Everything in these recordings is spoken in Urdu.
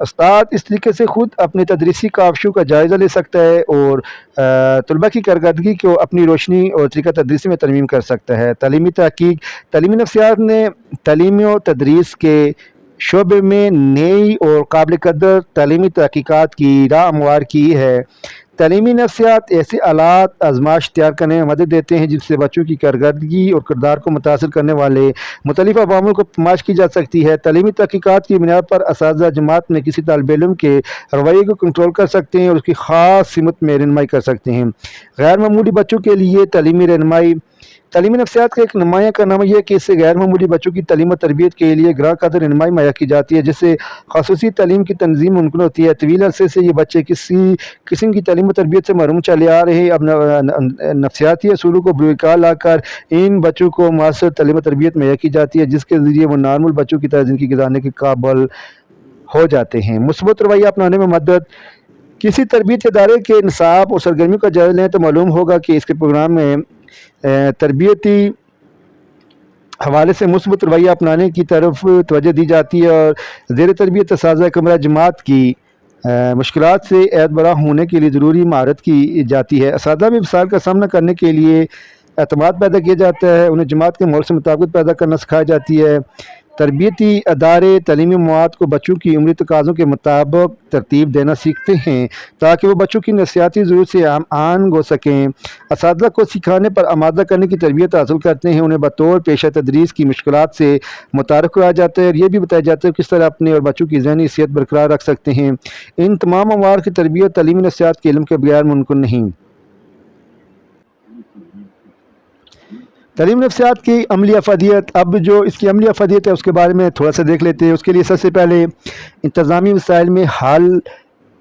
استاد اس طریقے سے خود اپنے تدریسی کاوشوں کا جائزہ لے سکتا ہے اور طلباء کی کارکردگی کو اپنی روشنی اور طریقہ تدریسی میں ترمیم کر سکتا ہے۔ تعلیمی تحقیق، تعلیمی نفسیات نے تعلیم و تدریس کے شعبے میں نئی اور قابل قدر تعلیمی تحقیقات کی راہ ہموار کی ہے۔ تعلیمی نفسیات ایسے آلات آزمائش تیار کرنے میں مدد دیتے ہیں جن سے بچوں کی کارکردگی اور کردار کو متاثر کرنے والے مختلف عوامل کو پیمائش کی جا سکتی ہے۔ تعلیمی تحقیقات کی بنیاد پر اساتذہ جماعت میں کسی طالب علم کے رویے کو کنٹرول کر سکتے ہیں اور اس کی خاص سمت میں رہنمائی کر سکتے ہیں۔ غیر معمولی بچوں کے لیے تعلیمی رہنمائی، تعلیمی نفسیات کا ایک نمایاں کارنامہ یہ ہے کہ اس سے غیر معمولی بچوں کی تعلیم و تربیت کے لیے گراں قدر رہنمائی مہیا کی جاتی ہے، جس سے خصوصی تعلیم کی تنظیم ممکن ہوتی ہے۔ طویل عرصے سے یہ بچے کسی قسم کی تعلیم و تربیت سے محروم چلے آ رہے ہیں۔ اب نفسیاتی اصولوں کو بروئے لا کر ان بچوں کو مؤثر تعلیم و تربیت مہیا کی جاتی ہے، جس کے ذریعے وہ نارمل بچوں کی طرح زندگی گزارنے کے قابل ہو جاتے ہیں۔ مثبت رویہ اپنانے میں مدد، کسی تربیتی ادارے کے نصاب اور سرگرمیوں کا جائزہ لیں تو معلوم ہوگا کہ اس کے پروگرام میں تربیتی حوالے سے مثبت رویہ اپنانے کی طرف توجہ دی جاتی ہے اور زیر تربیت اساتذہ کمرہ جماعت کی مشکلات سے عہد برآں ہونے کے لیے ضروری مہارت کی جاتی ہے۔ اساتذہ میں مسائل کا سامنا کرنے کے لیے اعتماد پیدا کیا جاتا ہے، انہیں جماعت کے ماحول سے مطابقت پیدا کرنا سکھائی جاتی ہے۔ تربیتی ادارے تعلیمی مواد کو بچوں کی عمری تقاضوں کے مطابق ترتیب دینا سیکھتے ہیں تاکہ وہ بچوں کی نفسیاتی ضرورت سے آہنگ ہو سکیں۔ اساتذہ کو سکھانے پر آمادہ کرنے کی تربیت حاصل کرتے ہیں، انہیں بطور پیشہ تدریس کی مشکلات سے متعارف کرایا جاتا ہے اور یہ بھی بتایا جاتا ہے کہ کس طرح اپنے اور بچوں کی ذہنی صحت برقرار رکھ سکتے ہیں۔ ان تمام امور کی تربیت تعلیمی نفسیات کے علم کے بغیر ممکن نہیں۔ تعلیم نفسیات کی عملی افادیت، اب جو اس کی عملی افادیت ہے اس کے بارے میں تھوڑا سا دیکھ لیتے ہیں۔ اس کے لیے سب سے پہلے انتظامی وسائل میں حل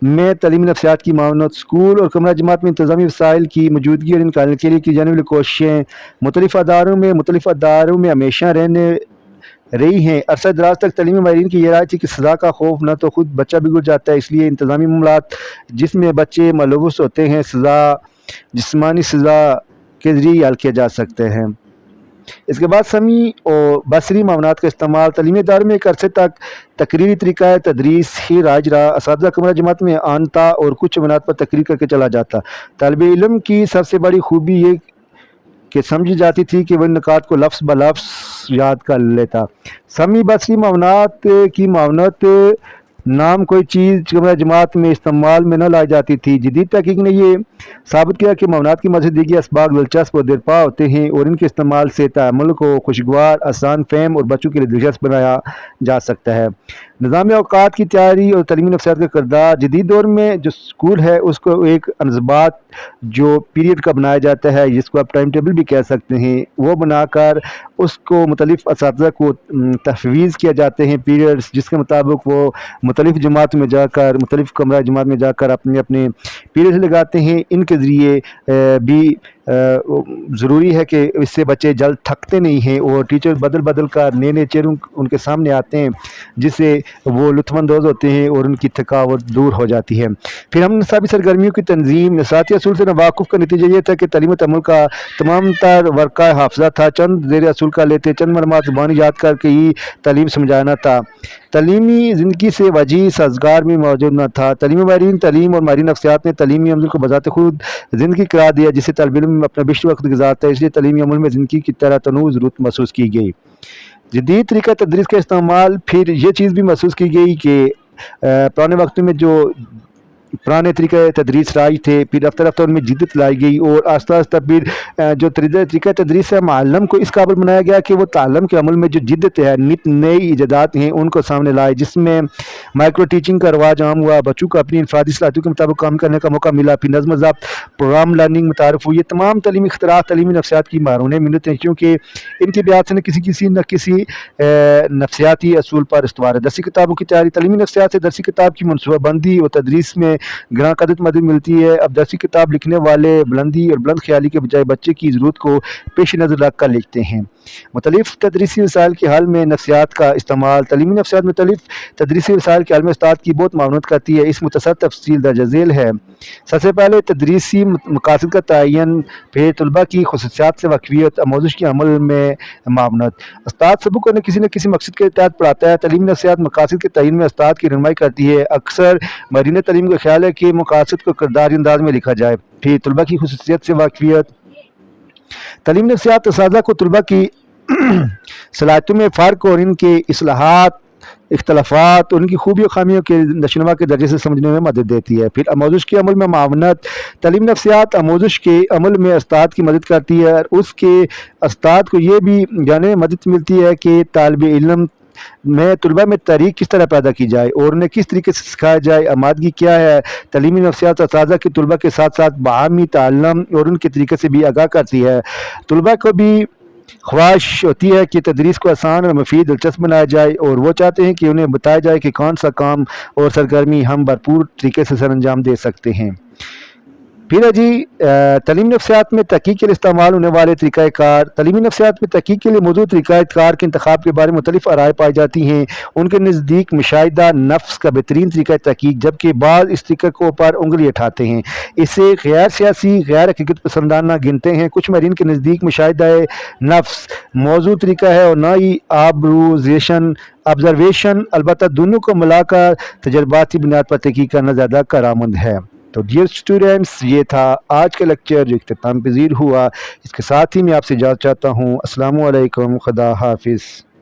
میں تعلیمی نفسیات کی معاونت، اسکول اور کمرہ جماعت میں انتظامی وسائل کی موجودگی اور نکالنے کے لیے کی جانے والی کوششیں مختلف اداروں میں ہمیشہ رہی ہیں۔ عرصہ دراز تک تعلیمی ماہرین کی یہ رائے تھی کہ سزا کا خوف نہ تو خود بچہ بگڑ جاتا ہے، اس لیے انتظامی معاملات جس میں بچے ملوث ہوتے ہیں جسمانی سزا کے ذریعے حل کیا جا سکتے ہیں۔ اس کے بعد سمعی اور بصری معاونات کا استعمال، تعلیمی ادارے میں ایک عرصے تک تقریری طریقہ تدریس ہی رائج رہا۔ اساتذہ کمرہ جماعت میں آنتا اور کچھ بنیاد پر تقریر کر کے چلا جاتا۔ طالب علم کی سب سے بڑی خوبی یہ کہ سمجھی جاتی تھی کہ وہ ان نکات کو لفظ بلفظ یاد کر لیتا۔ سمعی بصری معاونات کی معاونت نام کوئی چیز کمرہ جماعت میں استعمال میں نہ لائی جاتی تھی۔ جدید تحقیق نے یہ ثابت کیا کہ معاونات کی مزید دیگر اسباق دلچسپ اور دیرپا ہوتے ہیں اور ان کے استعمال سے تعامل کو خوشگوار، آسان فہم اور بچوں کے لیے دلچسپ بنایا جا سکتا ہے۔ نظام اوقات کی تیاری اور تعلیمی نفسیات کا کردار، جدید دور میں جو اسکول ہے اس کو ایک انضباط جو پیریڈ کا بنایا جاتا ہے، جس کو آپ ٹائم ٹیبل بھی کہہ سکتے ہیں، وہ بنا کر اس کو مختلف اساتذہ کو تفویض کیا جاتے ہیں پیریڈز، جس کے مطابق وہ مختلف جماعت میں جا کر، مختلف کمرہ جماعت میں جا کر اپنے پیریڈز لگاتے ہیں۔ ان کے ذریعے بھی ضروری ہے کہ اس سے بچے جلد تھکتے نہیں ہیں اور ٹیچر بدل کر نئے چہروں ان کے سامنے آتے ہیں، جس سے وہ لطف اندوز ہوتے ہیں اور ان کی تھکاوٹ دور ہو جاتی ہے۔ پھر ہم نصابی سرگرمیوں کی تنظیم، نصابی اصول سے نواقف کا نتیجہ یہ تھا کہ تعلیم و تعامل کا تمام تر ورقہ حافظہ تھا، چند زیر اصول کا لیتے، چند معلومات زبانی یاد کر کے ہی تعلیم سمجھانا تھا، تعلیمی زندگی سے وجیز سازگار میں موجود نہ تھا۔ تعلیمی ماہرین تعلیم اور ماہرین نفسیات نے تعلیمی عمل کو بذات خود زندگی قرار دیا، جسے طالب علم اپنا بیشتر وقت گزارتا ہے، اس لیے تعلیمی عمل میں زندگی کی طرح تنوع ضرورت محسوس کی گئی۔ جدید طریقہ تدریس کا استعمال، پھر یہ چیز بھی محسوس کی گئی کہ پرانے وقتوں میں جو پرانے طریقہ تدریس رائج تھے، پھر رفتہ ان میں جدت لائی گئی اور آہستہ آہستہ پھر جو طریقہ تدریس ہے معلم کو اس قابل بنایا گیا کہ وہ تعلم کے عمل میں جو جدت ہے، نئی ایجادات ہیں ان کو سامنے لائے، جس میں مائکرو ٹیچنگ کا رواج عام ہوا، بچوں کو اپنی انفرادی صلاحیتوں کے مطابق کام کرنے کا موقع ملا، پھر نظم و ضبط، پروگرام لرننگ متعارف ہوئی۔ یہ تمام تعلیمی اختراعات تعلیمی نفسیات کی مارونیں ملت ہیں، کیونکہ ان کی بیعت سے کسی نفسیاتی اصول پر استوار ہے۔ درسی کتابوں کی تیاری، تعلیمی نفسیات سے درسی کتاب کی منصوبہ بندی اور تدریس میں گراں قدر مدد ملتی ہے۔ اب درسی کتاب لکھنے والے بلندی اور بلند خیالی کے بجائے بچے کی ضرورت کو پیش نظر رکھ کر لکھتے ہیں۔ مختلف تدریسی وسائل کے حل میں نفسیات کا استعمال۔ تعلیمی نفسیات مختلف تدریسی وسائل کے حل میں استاد کی بہت معاونت کرتی ہے۔ اس مختصر تفصیل درج ذیل ہے۔ سب سے پہلے تدریسی مقاصد کا تعین، پھر طلباء کی خصوصیات سے واقفیت، آموزش کے عمل میں معاونت۔ استاد سبق کو کسی نہ کسی مقصد کے تحت پڑھاتا ہے۔ تعلیمی نفسیات مقاصد کے تعین میں استاد کی رہنمائی کرتی ہے۔ اکثر ماہرین تعلیم کا خیال ہے کہ مقاصد کو کرداری انداز میں لکھا جائے۔ پھر طلباء کی خصوصیت سے واقفیت۔ تعلیمی نفسیات اساتذہ کو طلباء کی صلاحیتوں میں فرق اور ان کے اصلاحات، اختلافات اور ان کی خوبی و خامیوں کے نشوونما کے درجے سے سمجھنے میں مدد دیتی ہے۔ پھر آموزش کے عمل میں معاونت۔ تعلیمی نفسیات آموزش کے عمل میں استاد کی مدد کرتی ہے اور اس کے استاد کو یہ بھی جاننے میں مدد ملتی ہے کہ طالب علم میں طلباء میں تحریک کس طرح پیدا کی جائے اور انہیں کس طریقے سے سکھایا جائے، آمادگی کیا ہے۔ تعلیمی نفسیات اساتذہ کے طلباء کے ساتھ ساتھ باہمی تعلم اور ان کے طریقے سے بھی آگاہ کرتی ہے۔ طلباء کو بھی خواہش ہوتی ہے کہ تدریس کو آسان اور مفید دلچسپ بنایا جائے اور وہ چاہتے ہیں کہ انہیں بتایا جائے کہ کون سا کام اور سرگرمی ہم بھرپور طریقے سے سر انجام دے سکتے ہیں۔ پھر ہے جی تعلیمی نفسیات میں تحقیق کے لیے استعمال ہونے والے طریقہ کار۔ تعلیمی نفسیات میں تحقیق کے لیے موضوع طریقہ کار کے انتخاب کے بارے میں مختلف رائے پائی جاتی ہیں۔ ان کے نزدیک مشاہدہ نفس کا بہترین طریقہ تحقیق، جبکہ بعض اس طریقے کو پر انگلی اٹھاتے ہیں، اسے غیر سیاسی، غیر حقیقت پسندانہ گنتے ہیں۔ کچھ ماہرین کے نزدیک مشاہدہ نفس موضوع طریقہ ہے اور نہ ہی آبزرویشن، البتہ دونوں کو ملا کر تجرباتی بنیاد پر تحقیق کرنا زیادہ کارآمد ہے۔ تو ڈیئر اسٹوڈینٹس، یہ تھا آج کا لیکچر جو اختتام پذیر ہوا۔ اس کے ساتھ ہی میں آپ سے اجازت چاہتا ہوں۔ السلام علیکم، خدا حافظ۔